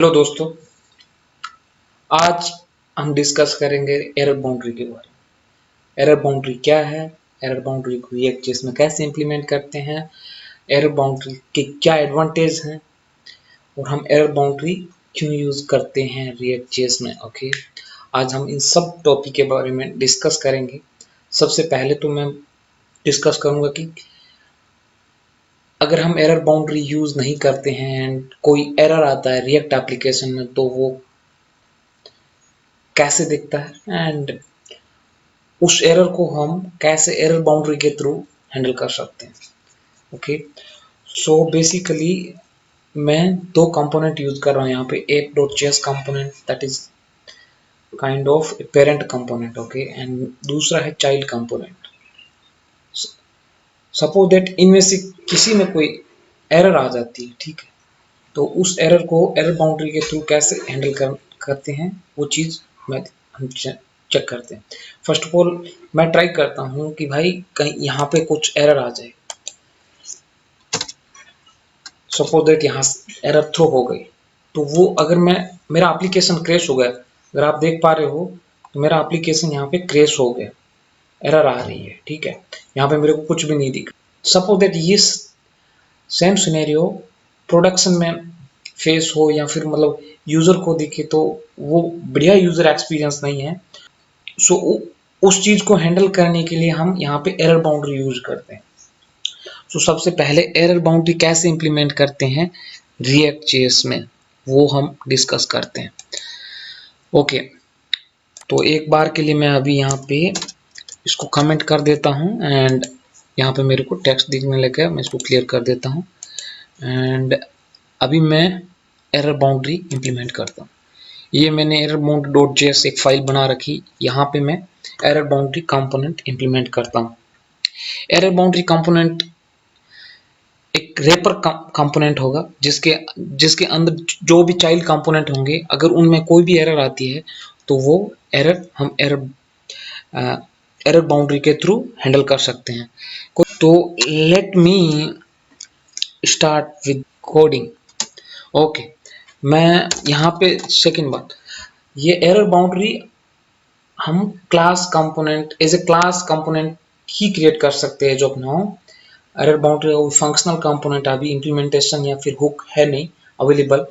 Hello दोस्तों, आज हम डिस्कस करेंगे एरर बाउंड्री के बारे में। एरर बाउंड्री क्या है, एरर बाउंड्री को रिएक्ट.जेएस में कैसे इंप्लीमेंट करते हैं, एरर बाउंड्री के क्या एडवांटेज हैं और हम एरर बाउंड्री क्यों यूज़ करते हैं रिएक्ट.जेएस में। ओके, आज हम इन सब टॉपिक के बारे में डिस्कस करेंगे। सबसे पहले तो मैं डिस्कस करूँगा कि अगर हम एरर बाउंड्री यूज़ नहीं करते हैं एंड कोई एरर आता है रिएक्ट एप्लीकेशन में, तो वो कैसे दिखता है एंड उस एरर को हम कैसे एरर बाउंड्री के थ्रू हैंडल कर सकते हैं। ओके, सो बेसिकली मैं दो कंपोनेंट यूज कर रहा हूँ यहाँ पे। एक .js component that is kind of parent component, okay, and दूसरा है चाइल्ड कंपोनेंट। सपोज दैट इनमें से किसी में कोई एरर आ जाती है, ठीक है, तो उस एरर को एरर बाउंड्री के थ्रू कैसे हैंडल करते हैं वो चीज़ हम चेक करते हैं। फर्स्ट ऑफ ऑल मैं ट्राई करता हूँ कि भाई कहीं यहाँ पे कुछ एरर आ जाए। सपोज दैट यहाँ एरर थ्रो हो गई, तो वो अगर मेरा एप्लीकेशन क्रैश हो गया, अगर आप देख पा रहे हो तो मेरा एप्लीकेशन यहाँ पे क्रैश हो गया, एरर आ रही है, ठीक है, यहाँ पे मेरे को कुछ भी नहीं दिख। सपोज दैट ये सेम सिनेरियो प्रोडक्शन में फेस हो या फिर मतलब यूजर को दिखे, तो वो बढ़िया यूजर एक्सपीरियंस नहीं है। सो उस चीज को हैंडल करने के लिए हम यहाँ पे एरर बाउंड्री यूज करते हैं। सो सबसे पहले एरर बाउंड्री कैसे इंप्लीमेंट करते हैं रिएक्ट.जेएस में, वो हम डिस्कस करते हैं। ओके, तो एक बार के लिए मैं अभी यहाँ पे इसको कमेंट कर देता हूँ एंड यहाँ पे मेरे को टेक्स्ट दिखने लगा, मैं इसको क्लियर कर देता हूँ एंड अभी मैं एरर बाउंड्री इंप्लीमेंट करता हूँ। ये मैंने एरर बाउंड्री .js एक फाइल बना रखी, यहाँ पे मैं एरर बाउंड्री कंपोनेंट इंप्लीमेंट करता हूँ। एरर बाउंड्री कंपोनेंट एक रेपर कंपोनेंट होगा जिसके जिसके अंदर जो भी चाइल्ड कंपोनेंट होंगे, अगर उनमें कोई भी एरर आती है तो वो एरर हम एरर बाउंड्री के थ्रू हैंडल कर सकते हैं। तो let me start with coding. Okay, मैं यहाँ पे सेकंड बात, ये एरर बाउंड्री हम class component as a class component ही क्रिएट कर सकते हैं जो नाउ एरर बाउंड्री और फंक्शनल कंपोनेंट अभी इंप्लीमेंटेशन या फिर हुक है नहीं अवेलेबल,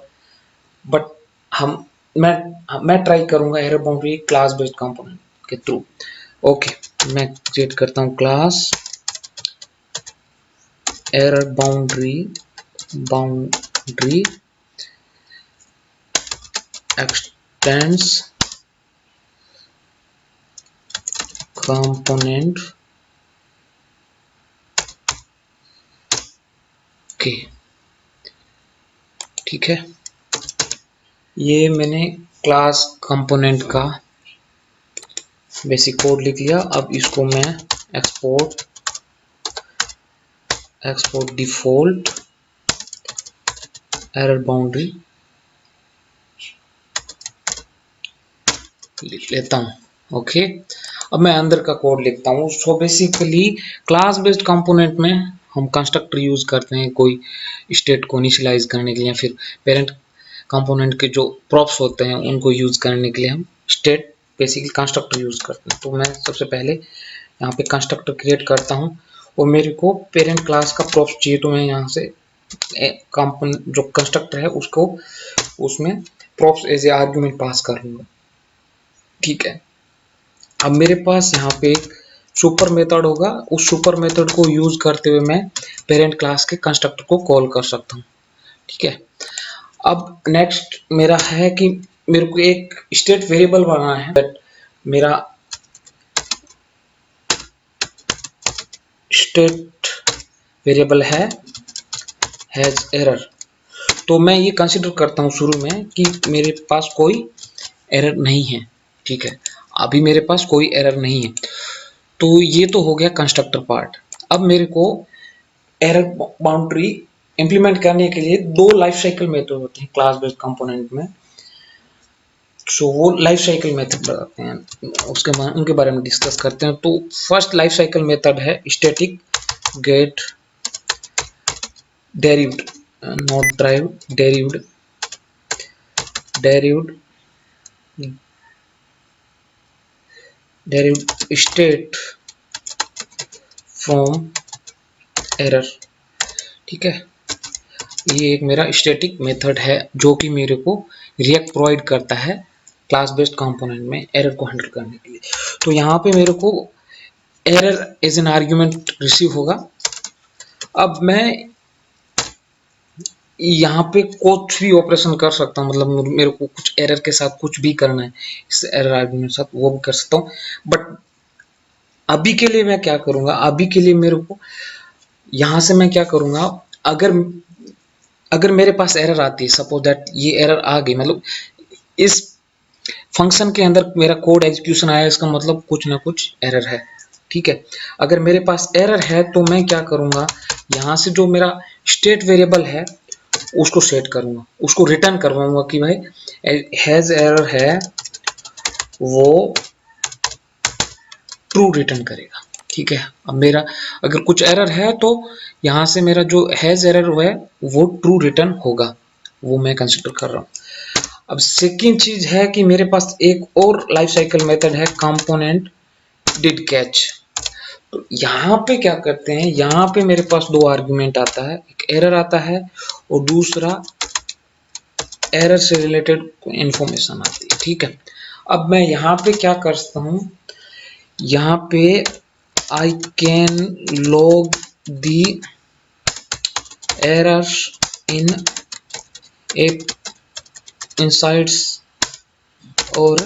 बट हम मैं ट्राई करूंगा error boundary class based component के थ्रू। ओके, मैं क्रिएट करता हूँ class error boundary x tends component. Okay, ठीक है, ये मैंने क्लास कंपोनेंट का बेसिक कोड लिख लिया। अब इसको मैं एक्सपोर्ट डिफॉल्ट एरर बाउंड्री लिख लेता हूँ। ओके, अब मैं अंदर का कोड लिखता हूँ। So basically class based component में हम कंस्ट्रक्टर यूज करते हैं कोई स्टेट को इनिशियलाइज करने के लिए, या फिर पेरेंट कंपोनेंट के जो प्रॉप्स होते हैं उनको यूज करने के लिए हम स्टेट बेसिकली कंस्ट्रक्टर यूज करते हैं। तो मैं सबसे पहले यहाँ पे कंस्ट्रक्टर क्रिएट करता हूँ और मेरे को पेरेंट क्लास का प्रॉप्स चाहिए, तो मैं यहाँ से जो कंस्ट्रक्टर है उसको उसमें props as a argument pass कर लूँगा, ठीक है। अब मेरे पास यहाँ पे एक सुपर मेथड होगा, उस सुपर मेथड को यूज करते हुए मैं पेरेंट क्लास के कंस्ट्रक्टर को कॉल कर सकता हूँ, ठीक है। अब नेक्स्ट मेरा है कि मेरे को एक स्टेट वेरिएबल बनाना है, दैट मेरा स्टेट वेरिएबल हैज एरर। तो मैं ये कंसिडर करता हूँ शुरू में कि मेरे पास कोई एरर नहीं है, ठीक है, अभी मेरे पास कोई एरर नहीं है। तो ये तो हो गया कंस्ट्रक्टर पार्ट। अब मेरे को एरर बाउंड्री इंप्लीमेंट करने के लिए दो लाइफ साइकिल मेथड होते हैं क्लास बेस्ड कंपोनेंट में। सो वो लाइफ साइकिल मेथड बताते हैं, उनके बारे में डिस्कस करते हैं। तो फर्स्ट लाइफ साइकिल मेथड है static get derived, not drive, derived derived state from error। ठीक है, ये एक मेरा स्टैटिक मेथड है जो कि मेरे को रिएक्ट प्रोवाइड करता है क्लास बेस्ड कंपोनेंट में एरर को हैंडल करने के लिए। तो यहाँ पे मेरे को error as an argument receive होगा। अब मैं यहाँ पे कुछ भी ऑपरेशन कर सकता हूँ, मतलब मेरे को कुछ एरर के साथ कुछ भी करना है इस एरर आर्ग्यूमेंट के साथ, वो भी कर सकता हूँ। बट अभी के लिए मैं क्या करूँगा, अभी के लिए मेरे को यहाँ से मैं क्या करूँगा, अगर मेरे पास एरर आती है, सपोज दैट ये एरर आ गई, मतलब इस फंक्शन के अंदर मेरा कोड एग्जीक्यूशन आया, इसका मतलब कुछ ना कुछ एरर है। ठीक है, अगर मेरे पास एरर है तो मैं क्या करूँगा, यहाँ से जो मेरा स्टेट वेरिएबल है उसको सेट करूँगा, उसको रिटर्न करवाऊंगा कि भाई हैज एरर है, वो ट्रू रिटर्न करेगा। ठीक है, अब मेरा अगर कुछ एरर है तो यहाँ से मेरा जो हैज एरर है वो ट्रू रिटर्न होगा, वो मैं कंसिडर कर रहा हूँ। अब सेकेंड चीज है कि मेरे पास एक और लाइफ साइकिल मेथड है कंपोनेंट डिड कैच। तो यहाँ पे क्या करते हैं, यहाँ पे मेरे पास दो आर्गुमेंट आता है, एक एरर आता है और दूसरा एरर से रिलेटेड इंफॉर्मेशन आती है। ठीक है, अब मैं यहाँ पे क्या करता हूँ, यहाँ पे I can log the errors in insights और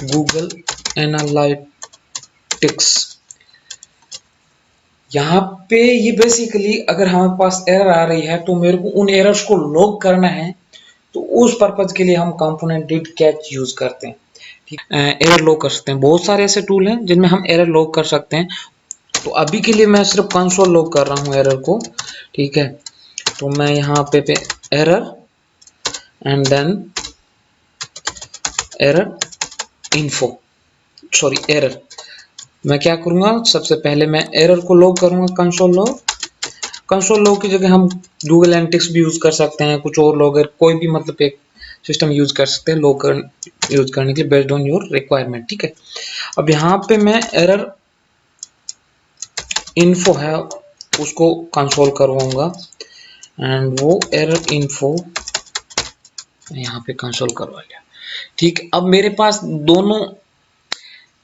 गूगल एनालिटिक्स। यहाँ पे ये बेसिकली अगर हमारे पास एरर आ रही है तो मेरे को उन एरर्स को लॉग करना है, तो उस पर्पज के लिए हम कंपोनेंट डिड कैच यूज करते हैं। ठीक, एरर लॉग कर सकते हैं, बहुत सारे ऐसे टूल हैं जिनमें हम एरर लॉग कर सकते हैं। तो अभी के लिए मैं सिर्फ कंसोल लॉग कर रहा हूँ एरर को। ठीक है, तो मैं यहाँ पे error and then error info, sorry error, मैं क्या करूँगा, सबसे पहले मैं एरर को लॉग करूँगा कंसोल लॉग। कंसोल लॉग की जगह हम गूगल एनालिटिक्स भी यूज कर सकते हैं, कुछ और लॉगर, कोई भी मतलब एक सिस्टम यूज कर सकते हैं लॉग यूज करने के लिए बेस्ड ऑन योर रिक्वायरमेंट। ठीक है, अब यहाँ पे मैं एरर इन्फो है उसको कंसोल करवाऊंगा एंड वो एरर इन्फो यहाँ पे कंसोल करवा लिया। ठीक, अब मेरे पास दोनों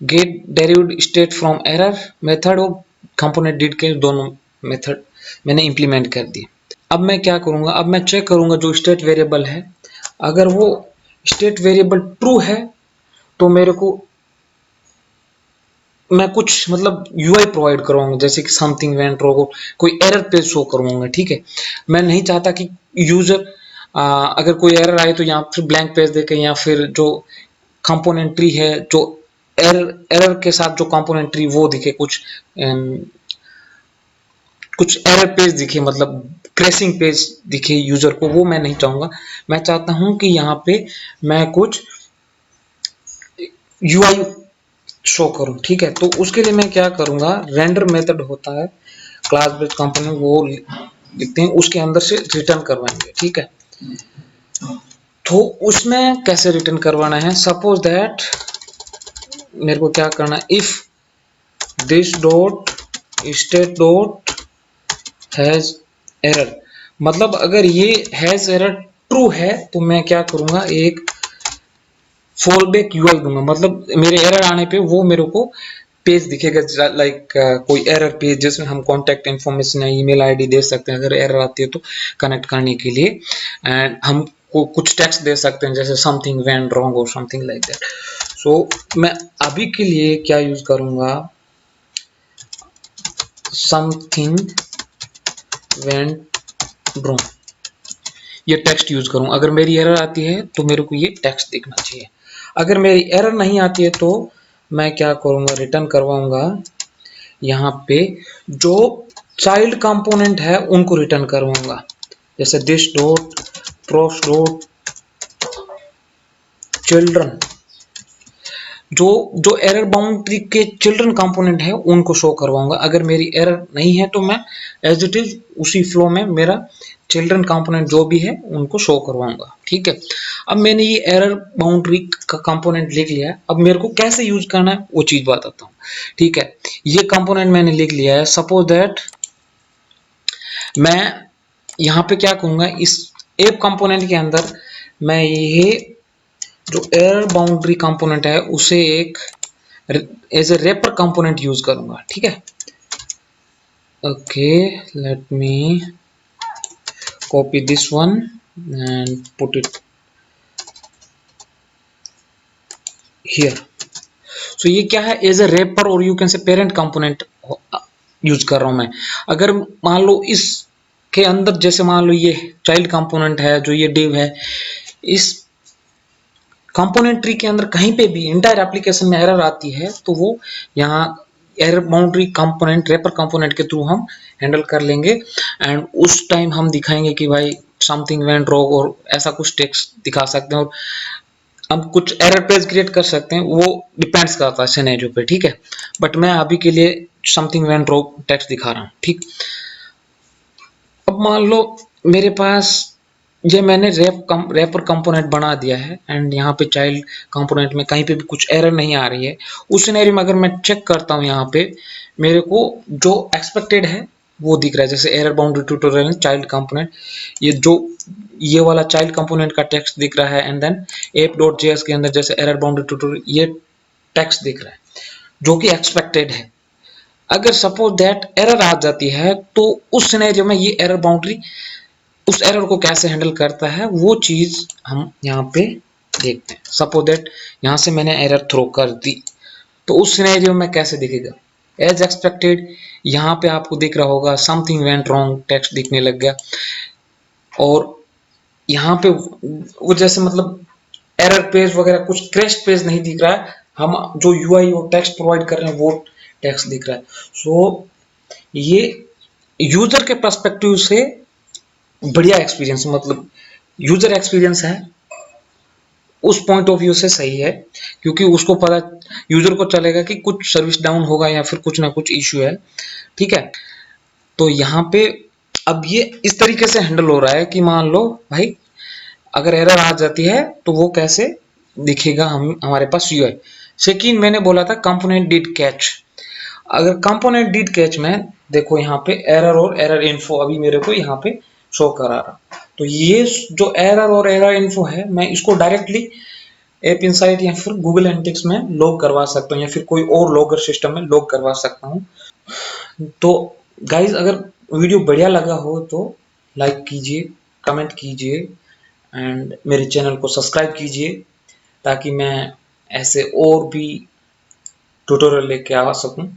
get derived state from error method और कंपोनेंट डिड के दोनों मेथड मैंने इंप्लीमेंट कर दिए। अब मैं क्या करूँगा, अब मैं चेक करूँगा जो स्टेट वेरिएबल है, अगर वो स्टेट वेरिएबल ट्रू है तो मेरे को मैं कुछ मतलब यूआई प्रोवाइड करवाऊंगा, जैसे कि समथिंग वेंट रॉन्ग, कोई एरर पेज शो करवाऊंगा। ठीक है, मैं नहीं चाहता कि यूजर अगर कोई एरर आए तो यहाँ फिर ब्लैंक पेज देखे, या फिर जो कंपोनेंट ट्री है, जो एरर के साथ जो कंपोनेंट ट्री वो दिखे, कुछ एरर पेज दिखे, मतलब क्रैशिंग पेज दिखे यूजर को, वो मैं नहीं चाहूंगा। मैं चाहता हूं कि यहाँ पे मैं कुछ यूआई शो करूं। ठीक है, तो उसके लिए मैं क्या करूंगा, रेंडर मेथड होता है क्लास बेस्ड कंपोनेंट, वो लिखते हैं, उसके अंदर से रिटर्न करवाएंगे। ठीक है, तो उसमें कैसे रिटर्न करवाना है, सपोज दैट मेरे को क्या करना है, if this dot state dot has error, मतलब अगर ये हैज एरर ट्रू है तो मैं क्या करूंगा, एक फॉल बैक यूआई दूंगा, मतलब मेरे एरर आने पे वो मेरे को पेज दिखेगा, लाइक कोई एरर पेज जिसमें हम कांटेक्ट इन्फॉर्मेशन या ईमेल आईडी दे सकते हैं अगर एरर आती है तो कनेक्ट करने के लिए, एंड हम को कुछ टेक्स्ट दे सकते हैं जैसे समथिंग वेंट रॉन्ग और समथिंग लाइक दैट। सो मैं अभी के लिए क्या यूज करूंगा, समथिंग वेंट रॉन्ग, ये टेक्स्ट यूज करूं। अगर मेरी एरर आती है तो मेरे को ये टेक्स्ट दिखना चाहिए। अगर मेरी एरर नहीं आती है तो मैं क्या करूंगा, रिटर्न करवाऊंगा, यहाँ पे जो चाइल्ड कंपोनेंट है उनको रिटर्न करवाऊंगा, जैसे this dot pros dot children, जो जो एरर बाउंड्री के चिल्ड्रन कंपोनेंट है उनको शो करवाऊंगा। अगर मेरी एरर नहीं है तो मैं एज इट इज उसी फ्लो में मेरा चिल्ड्रन कंपोनेंट जो भी है उनको शो करवाऊंगा। ठीक है, अब मैंने ये एरर बाउंड्री का कंपोनेंट लिख लिया है। अब मेरे को कैसे यूज करना है वो चीज बताता हूँ। ठीक है, ये कंपोनेंट मैंने लिख लिया है। सपोज दैट मैं यहाँ पे क्या कहूंगा, इस एप कंपोनेंट के अंदर मैं ये जो एरर बाउंड्री कंपोनेंट है उसे एक as a wrapper component use करूंगा। ठीक है, okay, let me copy this one and put it here. So ये क्या है, एज ए रेपर और you can say parent component use कर रहा हूं मैं। अगर मान लो इस के अंदर जैसे मान लो ये चाइल्ड कंपोनेंट है, जो ये div है, इस कंपोनेंट ट्री के अंदर कहीं पे भी इंटायर एप्लीकेशन में एरर आती है तो वो यहाँ एरर बाउंड्री कंपोनेंट रेपर कंपोनेंट के थ्रू हम हैंडल कर लेंगे। एंड उस टाइम हम दिखाएंगे कि भाई समथिंग वेंट रॉन्ग, और ऐसा कुछ टेक्स्ट दिखा सकते हैं, और हम कुछ एरर पेज क्रिएट कर सकते हैं। वो डिपेंड्स करता है सिनेरियो पे। ठीक है, बट मैं अभी के लिए समथिंग वेंट रॉन्ग टेक्स्ट दिखा रहा हूँ। ठीक, अब मान लो मेरे पास ये मैंने रेपर कंपोनेंट बना दिया है एंड यहाँ पे चाइल्ड कंपोनेंट में कहीं पे भी कुछ एरर नहीं आ रही है। उस सिनेरियो में अगर मैं चेक करता हूँ, यहाँ पे मेरे को जो एक्सपेक्टेड है वो दिख रहा है, जैसे error boundary tutorial child component, ये जो ये वाला चाइल्ड कंपोनेंट का टेक्स्ट दिख रहा है। एंड देन app.js के अंदर जैसे एरर बाउंड्री ट्यूटोरियल ये टेक्स्ट दिख रहा है जो कि एक्सपेक्टेड है। अगर सपोज दैट एरर आ जाती है तो उस सिनेरियो में ये एरर बाउंड्री उस एरर को कैसे हैंडल करता है वो चीज हम यहाँ पे देखते हैं। सपोज दैट यहाँ से मैंने एरर थ्रो कर दी तो उस सिनेरियो में कैसे दिखेगा, एज एक्सपेक्टेड यहाँ पे आपको दिख रहा होगा समथिंग वेंट रॉन्ग टेक्स्ट दिखने लग गया। और यहाँ पे वो जैसे मतलब एरर पेज वगैरह कुछ क्रैश पेज नहीं दिख रहा है, हम जो यूआई और टेक्स्ट प्रोवाइड कर रहे हैं वो टेक्स्ट दिख रहा है। सो ये यूजर के पर्सपेक्टिव से बढ़िया एक्सपीरियंस, मतलब यूजर एक्सपीरियंस है उस पॉइंट ऑफ व्यू से सही है, क्योंकि उसको पता, यूजर को चलेगा कि कुछ सर्विस डाउन होगा या फिर कुछ ना कुछ इश्यू है। ठीक है, तो यहाँ पे अब ये इस तरीके से हैंडल हो रहा है कि मान लो भाई अगर एरर आ जाती है तो वो कैसे दिखेगा हम हमारे पास यूआई। सेकंड मैंने बोला था कंपोनेंट डिड कैच। अगर कंपोनेंट डिड कैच में देखो यहाँ पे एरर और एरर इन्फो अभी मेरे को यहाँ पे शो करा रहा, तो ये जो एरर और एरर इन्फो है मैं इसको डायरेक्टली एप इनसाइट या फिर गूगल एनालिटिक्स में लॉग करवा सकता हूँ या फिर कोई और लॉगर सिस्टम में लॉग करवा सकता हूँ। तो गाइज अगर वीडियो बढ़िया लगा हो तो लाइक कीजिए, कमेंट कीजिए एंड मेरे चैनल को सब्सक्राइब कीजिए ताकि मैं ऐसे और भी ट्यूटोरियल लेके आ सकूं।